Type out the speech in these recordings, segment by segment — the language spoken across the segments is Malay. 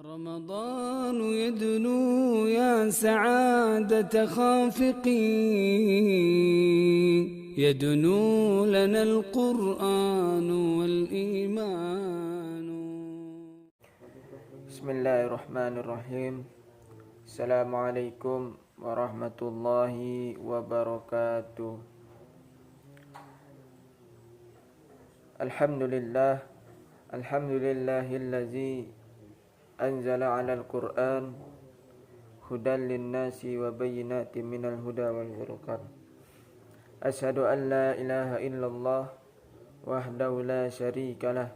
رمضان يدنو يا سعادة خافقين يدنو لنا القرآن والإيمان. بسم الله الرحمن الرحيم. السلام عليكم ورحمة الله وبركاته. الحمد لله الذي أنزل على القرآن هدى للناس وبينات من الهدى والفرقان. أشهد أن لا إله إلا الله وحده لا شريك له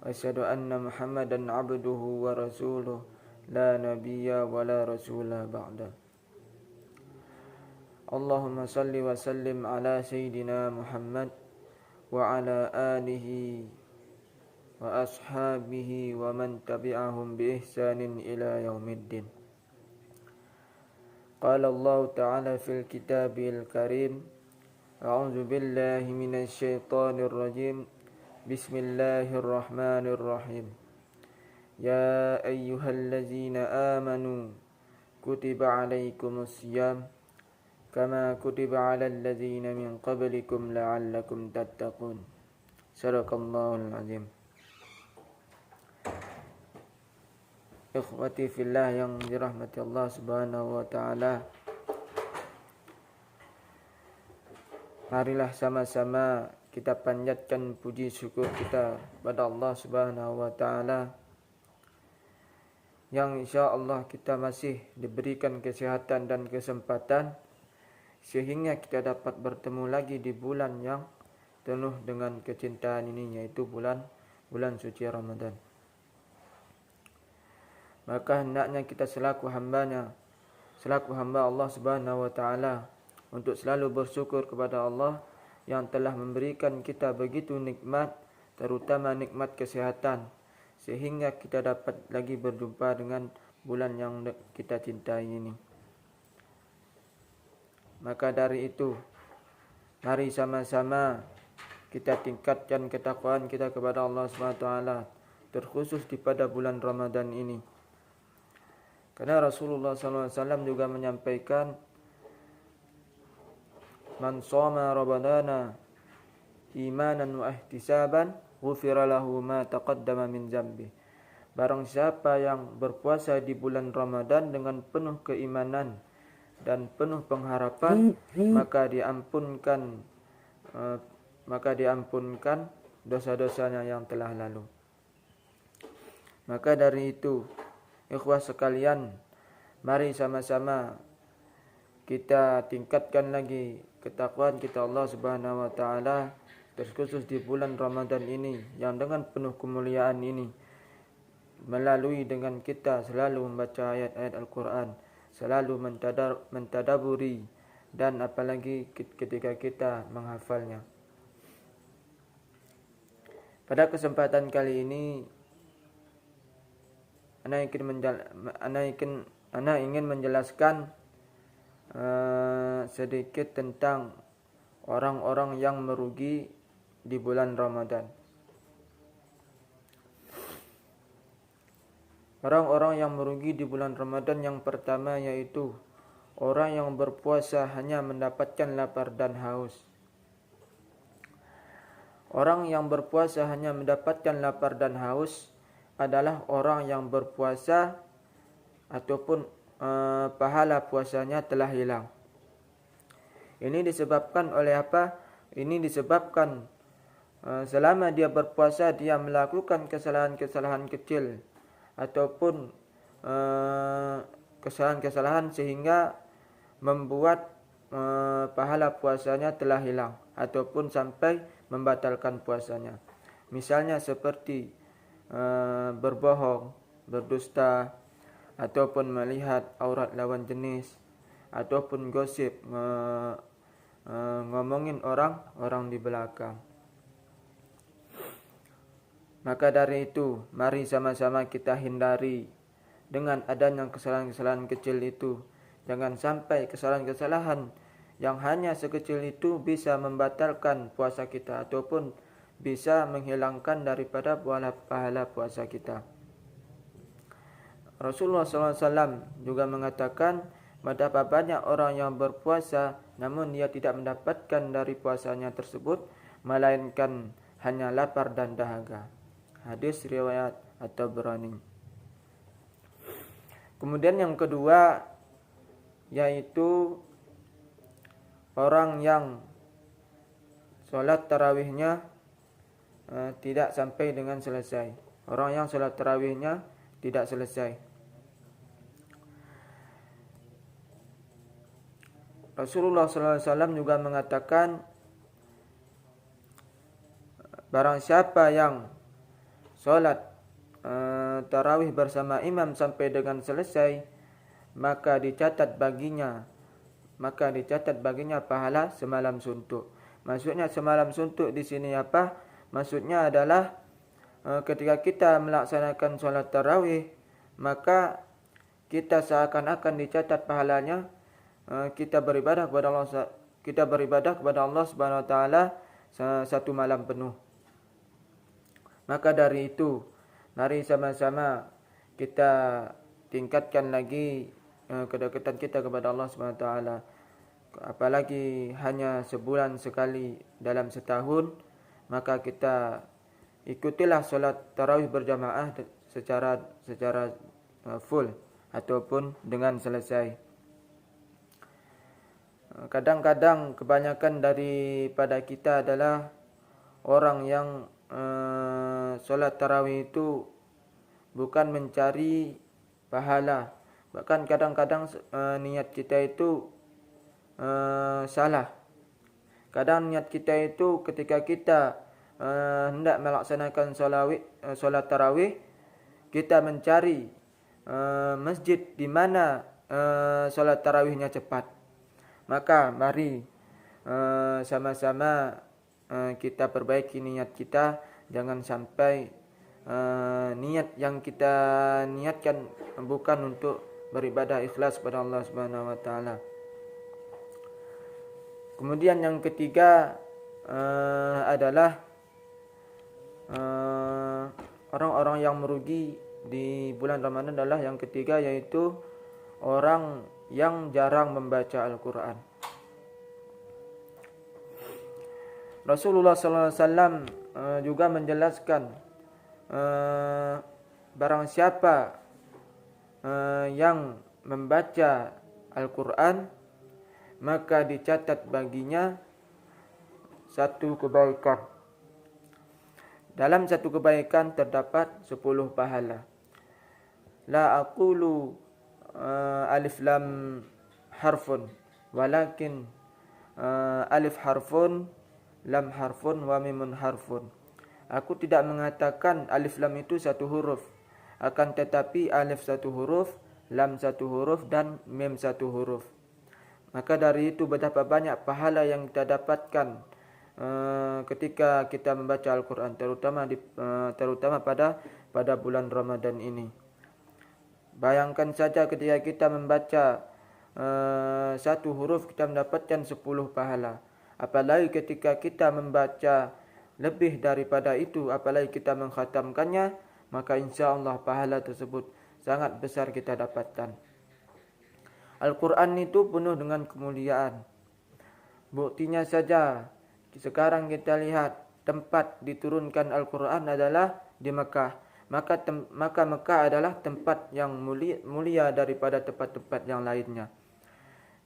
وأشهد أن محمدا عبده ورسوله لا نبي ولا رسول بعده. اللهم صل وسلم على سيدنا محمد وعلى آله وأصحابه ومن تبعهم بإحسان إلى يوم الدين. قال الله تعالى في الكتاب الكريم: أعوذ بالله من الشيطان الرجيم. بسم الله الرحمن الرحيم. يا أيها الذين آمنوا كتب عليكم الصيام كما كتب على الذين من قبلكم لعلكم تتقون. صدق الله العظيم. Ikhwati fillah yang dirahmati Allah Subhanahu wa taala. Marilah sama-sama kita panjatkan puji syukur kita pada Allah Subhanahu wa taala yang insya-Allah kita masih diberikan kesehatan dan kesempatan sehingga kita dapat bertemu lagi di bulan yang penuh dengan kecintaan ini, yaitu bulan suci Ramadan. Maka hendaknya kita selaku hamba Allah Subhanahu wa taala untuk selalu bersyukur kepada Allah yang telah memberikan kita begitu nikmat, terutama nikmat kesehatan, sehingga kita dapat lagi berjumpa dengan bulan yang kita cintai ini. Maka dari itu, mari sama-sama kita tingkatkan ketakwaan kita kepada Allah Subhanahu wa taala, terkhusus di pada bulan Ramadan ini. Karena Rasulullah SAW juga menyampaikan, man shoma Ramadana imanan wa ihtisaban ghufira lahu ma taqaddama min dzambi. Barang siapa yang berpuasa di bulan Ramadan dengan penuh keimanan dan penuh pengharapan, maka diampunkan dosa-dosanya yang telah lalu. Maka dari itu, ikhwah sekalian, mari sama-sama kita tingkatkan lagi ketakwaan kita Allah Subhanahu wa taala, terkhusus di bulan Ramadan ini yang dengan penuh kemuliaan ini, melalui dengan kita selalu membaca ayat-ayat Al-Quran, selalu mentadaburi, dan apalagi ketika kita menghafalnya. Pada kesempatan kali ini Ana ingin menjelaskan sedikit tentang orang-orang yang merugi di bulan Ramadan. Orang-orang yang merugi di bulan Ramadan yang pertama yaitu orang yang berpuasa hanya mendapatkan lapar dan haus. Orang yang berpuasa hanya mendapatkan lapar dan haus adalah orang yang berpuasa ataupun pahala puasanya telah hilang. Ini disebabkan oleh apa? Ini disebabkan selama dia berpuasa dia melakukan kesalahan-kesalahan kecil ataupun kesalahan-kesalahan sehingga membuat pahala puasanya telah hilang ataupun sampai membatalkan puasanya. Misalnya seperti berbohong, berdusta, ataupun melihat aurat lawan jenis, ataupun gosip, ngomongin orang di belakang. Maka dari itu, mari sama-sama kita hindari dengan adanya kesalahan-kesalahan kecil itu. Jangan sampai kesalahan-kesalahan yang hanya sekecil itu bisa membatalkan puasa kita ataupun bisa menghilangkan daripada pahala puasa kita. Rasulullah SAW juga mengatakan, betapa banyak orang yang berpuasa namun dia tidak mendapatkan dari puasanya tersebut melainkan hanya lapar dan dahaga. Hadis riwayat At-Tabrani. Kemudian yang kedua yaitu orang yang solat tarawihnya tidak sampai dengan selesai. Orang yang solat tarawihnya tidak selesai. Rasulullah SAW juga mengatakan, barang siapa yang solat tarawih bersama imam sampai dengan selesai, maka dicatat baginya pahala semalam suntuk. Maksudnya semalam suntuk di sini apa? Maksudnya adalah ketika kita melaksanakan solat tarawih, maka kita seakan-akan dicatat pahalanya kita beribadah kepada Allah Subhanahu wa taala satu malam penuh. Maka dari itu, mari sama-sama kita tingkatkan lagi kedekatan kita kepada Allah Subhanahu wa taala. Apalagi hanya sebulan sekali dalam setahun, maka kita ikutilah solat tarawih berjamaah secara full ataupun dengan selesai. Kadang-kadang kebanyakan daripada kita adalah orang yang solat tarawih itu bukan mencari pahala. Bahkan kadang-kadang niat kita itu salah. Kadang niat kita itu ketika kita hendak melaksanakan solat tarawih, kita mencari masjid di mana solat tarawihnya cepat. Maka mari sama-sama kita perbaiki niat kita. Jangan sampai niat yang kita niatkan bukan untuk beribadah ikhlas kepada Allah Subhanahu wa taala. Kemudian yang ketiga adalah orang-orang yang merugi di bulan Ramadan adalah yang ketiga, yaitu orang yang jarang membaca Al-Quran. Rasulullah SAW juga menjelaskan, barang siapa yang membaca Al-Quran, maka dicatat baginya satu kebaikan. Dalam satu kebaikan terdapat 10 pahala. La aqulu alif lam harfun, walakin alif harfun, lam harfun, wa mimun harfun. Aku tidak mengatakan alif lam itu satu huruf, akan tetapi alif satu huruf, lam satu huruf, dan mim satu huruf. Maka dari itu betapa banyak pahala yang kita dapatkan ketika kita membaca Al-Quran, terutama pada bulan Ramadan ini. Bayangkan saja ketika kita membaca satu huruf, kita mendapatkan 10 pahala. Apalagi ketika kita membaca lebih daripada itu, apalagi kita mengkhatamkannya, maka insya Allah pahala tersebut sangat besar kita dapatkan. Al-Quran itu penuh dengan kemuliaan. Buktinya saja, sekarang kita lihat tempat diturunkan Al-Quran adalah di Mekah. Maka Mekah adalah tempat yang mulia daripada tempat-tempat yang lainnya.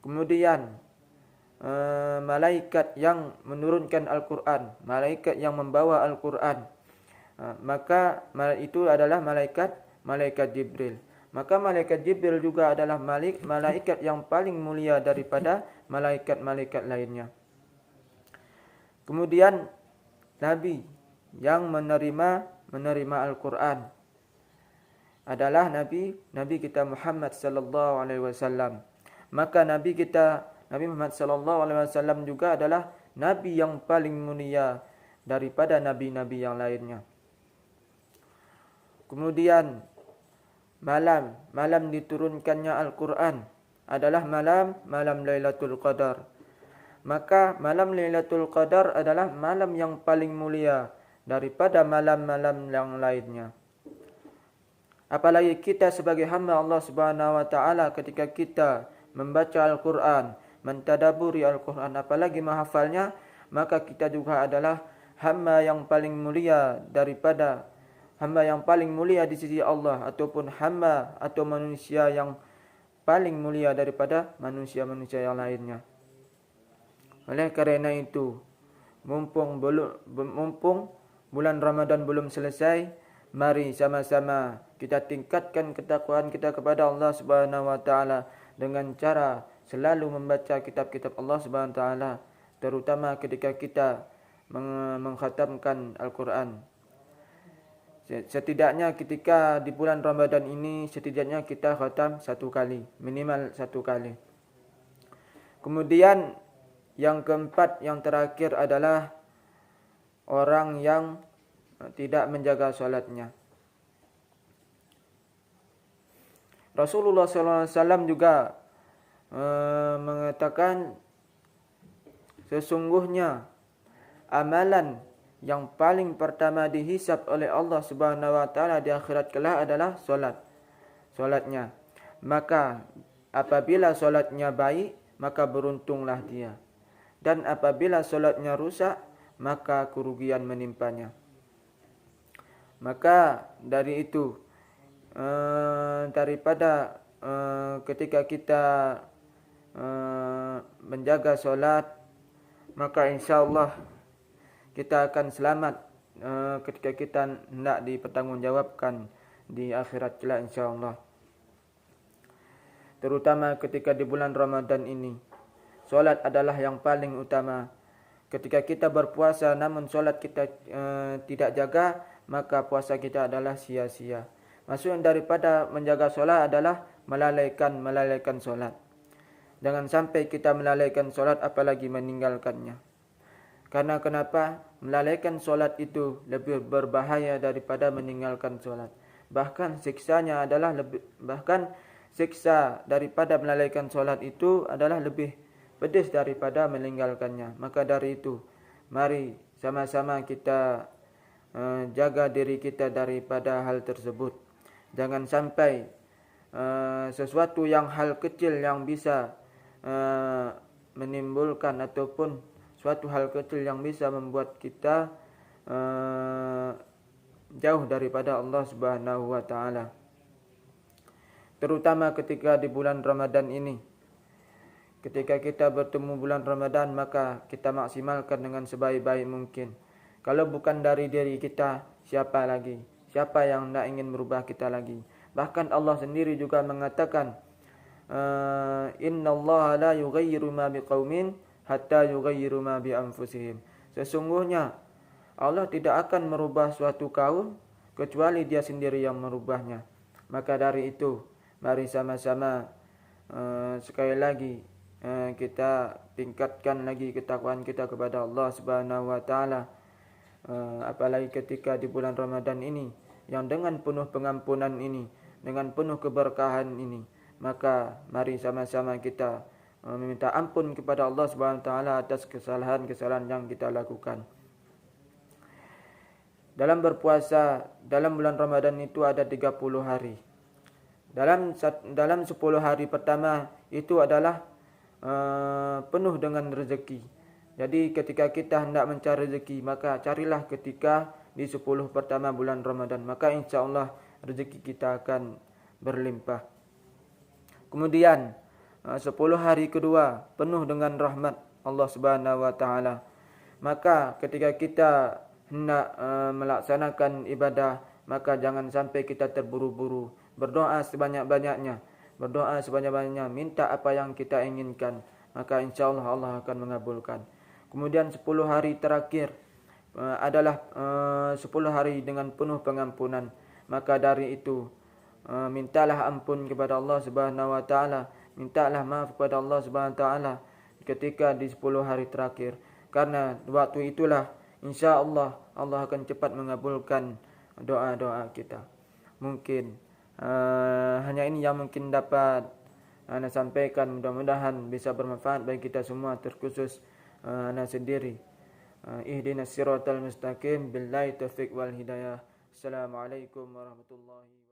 Kemudian malaikat yang menurunkan Al-Quran, malaikat yang membawa Al-Quran, maka itu adalah malaikat Jibril. Maka malaikat Jibril juga adalah malaikat yang paling mulia daripada malaikat-malaikat lainnya. Kemudian Nabi yang menerima Al-Quran adalah Nabi kita Muhammad sallallahu alaihi wasallam. Maka Nabi Muhammad sallallahu alaihi wasallam juga adalah nabi yang paling mulia daripada nabi-nabi yang lainnya. Kemudian malam diturunkannya Al-Quran adalah malam Lailatul Qadar. Maka malam Lailatul Qadar adalah malam yang paling mulia daripada malam-malam yang lainnya. Apalagi kita sebagai hamba Allah Subhanahu wa taala ketika kita membaca Al-Qur'an, mentadaburi Al-Qur'an, apalagi menghafalnya, maka kita juga adalah hamba yang paling mulia di sisi Allah, ataupun hamba atau manusia yang paling mulia daripada manusia-manusia yang lainnya. Oleh kerana itu, mumpung bulan Ramadan belum selesai, mari sama-sama kita tingkatkan ketakwaan kita kepada Allah Subhanahu wa taala dengan cara selalu membaca kitab-kitab Allah Subhanahu wa taala, terutama ketika kita mengkhatamkan Al-Quran. Setidaknya ketika di bulan Ramadan ini, setidaknya kita khatam 1 kali, minimal 1 kali. Kemudian yang keempat, yang terakhir adalah orang yang tidak menjaga solatnya. Rasulullah SAW juga mengatakan, sesungguhnya amalan yang paling pertama dihisab oleh Allah Subhanahu wa taala di akhirat kelak adalah solatnya. Maka apabila solatnya baik, maka beruntunglah dia. Dan apabila solatnya rusak, maka kerugian menimpanya. Maka dari itu, daripada ketika kita menjaga solat, maka insyaAllah kita akan selamat ketika kita hendak dipertanggungjawabkan di akhirat kelak insyaAllah. Terutama ketika di bulan Ramadan ini, solat adalah yang paling utama. Ketika kita berpuasa namun solat kita tidak jaga, maka puasa kita adalah sia-sia. Maksud daripada menjaga solat adalah melalaikan solat. Jangan sampai kita melalaikan solat apalagi meninggalkannya. Karena kenapa? Melalaikan solat itu lebih berbahaya daripada meninggalkan solat. Bahkan siksa daripada melalaikan solat itu adalah lebih pedih daripada meninggalkannya. Maka dari itu, mari sama-sama kita jaga diri kita daripada hal tersebut. Jangan sampai sesuatu yang hal kecil yang bisa menimbulkan ataupun suatu hal kecil yang bisa membuat kita jauh daripada Allah Subhanahu wa taala. Terutama ketika di bulan Ramadan ini. Ketika kita bertemu bulan Ramadan, maka kita maksimalkan dengan sebaik-baik mungkin. Kalau bukan dari diri kita, siapa lagi? Siapa yang tidak ingin merubah kita lagi? Bahkan Allah sendiri juga mengatakan, Inna Allah la yughayyiru ma biqaumin hatta yughayyiru ma bi anfusihim. Sesungguhnya Allah tidak akan merubah suatu kaum kecuali dia sendiri yang merubahnya. Maka dari itu, mari sama-sama sekali lagi kita tingkatkan lagi ketakwaan kita kepada Allah Subhanahu wa taala. Apalagi ketika di bulan Ramadan ini yang dengan penuh pengampunan ini, dengan penuh keberkahan ini, maka mari sama-sama kita meminta ampun kepada Allah Subhanahu wa taala atas kesalahan-kesalahan yang kita lakukan. Dalam berpuasa dalam bulan Ramadan itu ada 30 hari. Dalam 10 hari pertama itu adalah penuh dengan rezeki. Jadi ketika kita hendak mencari rezeki, maka carilah ketika di 10 pertama bulan Ramadan, maka insyaAllah rezeki kita akan berlimpah. Kemudian 10 hari kedua penuh dengan rahmat Allah Subhanahu wa taala. Maka ketika kita hendak melaksanakan ibadah, maka jangan sampai kita terburu-buru. Berdoa sebanyak-banyaknya, minta apa yang kita inginkan, maka insyaAllah Allah akan mengabulkan. Kemudian 10 hari terakhir adalah 10 hari dengan penuh pengampunan. Maka dari itu mintalah ampun kepada Allah Subhanahu wa taala, mintalah maaf kepada Allah Subhanahu wa taala ketika di 10 hari terakhir. Karena waktu itulah insya-Allah Allah akan cepat mengabulkan doa-doa kita. Mungkin hanya ini yang mungkin dapat Ana sampaikan, mudah-mudahan bisa bermanfaat bagi kita semua, terkhusus Ana sendiri. Ihdinas siratal mustaqim, billahi taufiq wal hidayah. Assalamualaikum warahmatullahi wabarakatuh.